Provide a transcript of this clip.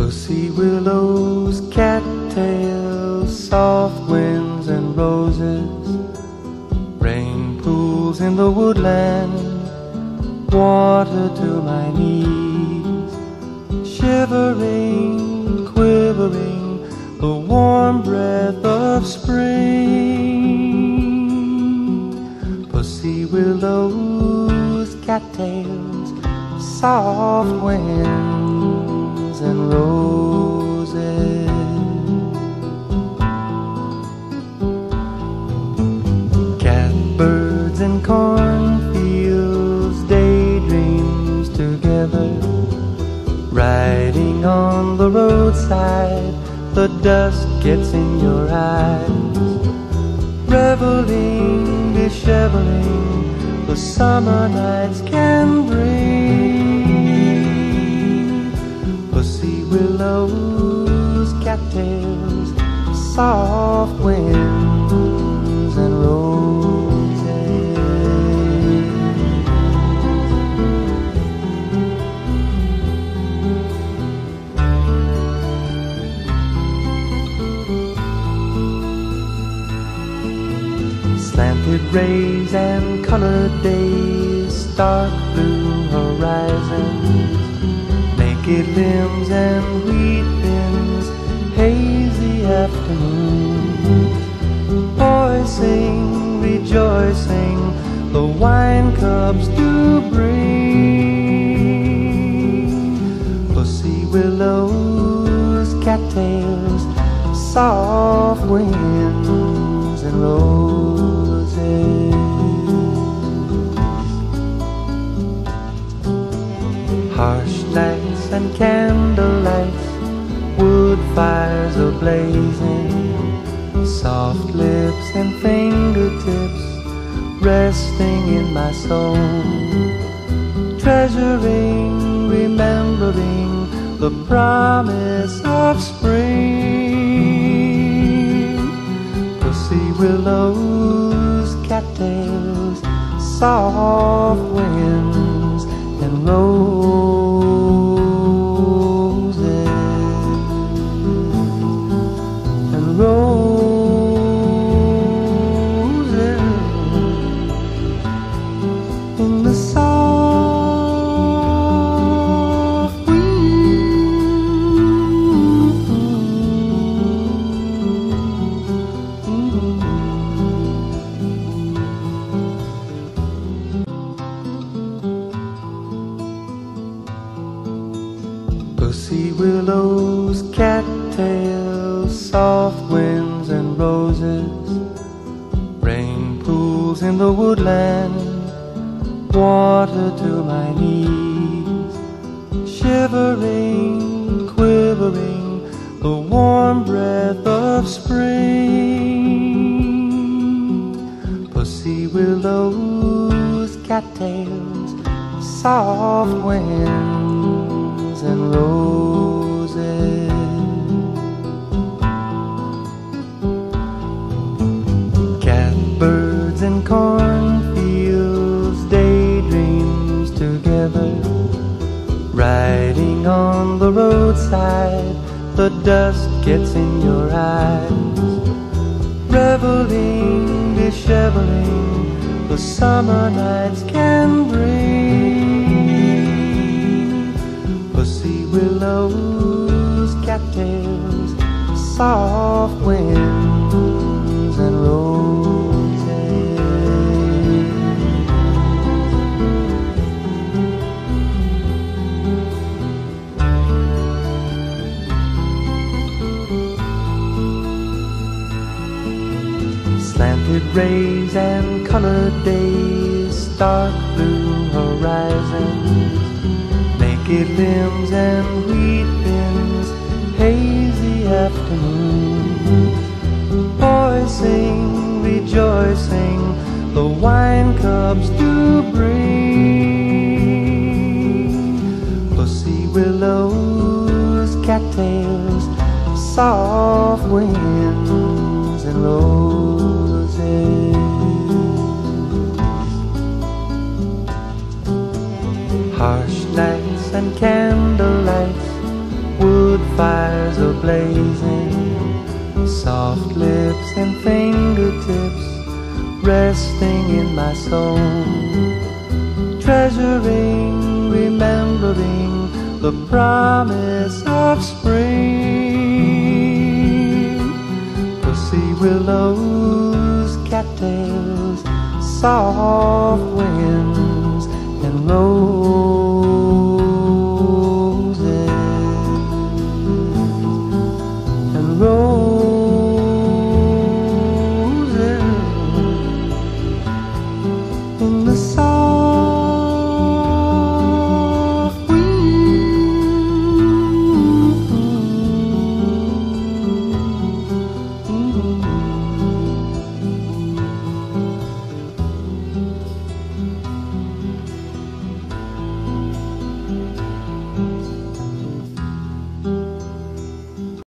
Pussy willows, cattails, soft winds and roses, rain pools in the woodland, water to my knees, shivering, quivering, the warm breath of spring. Pussy willows, cattails, soft winds and roses. Catbirds and cornfields, daydreams together, riding on the roadside, the dust gets in your eyes, reveling, disheveling, the summer nights can bring. Pussy willows, cattails, soft winds and roses. Slanted rays and colored days, stark blue horizons, naked limbs and wheat bins, hazy afternoons, boys sing, rejoicing, the wine cups do bring. Pussy willows, cattails, soft winds and roses. Harsh nights and candlelights, wood fires ablazing, soft lips and fingertips resting in my soul, treasuring, remembering the promise of spring. Pussy willows, cattails, soft winds and roses, and roses in the soft Pussy willows, cattails, soft winds and roses, rain pools in the woodland, water to my knees, shivering, quivering, the warm breath of spring. Pussy willows, cattails, soft winds and roses. Catbirds and cornfields, daydreams together, riding on the roadside, the dust gets in your eyes, reveling, disheveling, the summer nights can bring. Pussy willows, cattails, soft winds and roses. Slanted rays and colored days, stark blue horizons, naked limbs and wheat bins, hazy afternoons, boys sing, rejoicing, the wine cups do bring. Pussy willows, cattails, soft winds and roses. Harsh nights and candlelights, wood wood fires are blazing, soft lips and fingertips resting in my soul, treasuring, remembering the promise of spring. Pussy willows, cattails, soft winds, and roses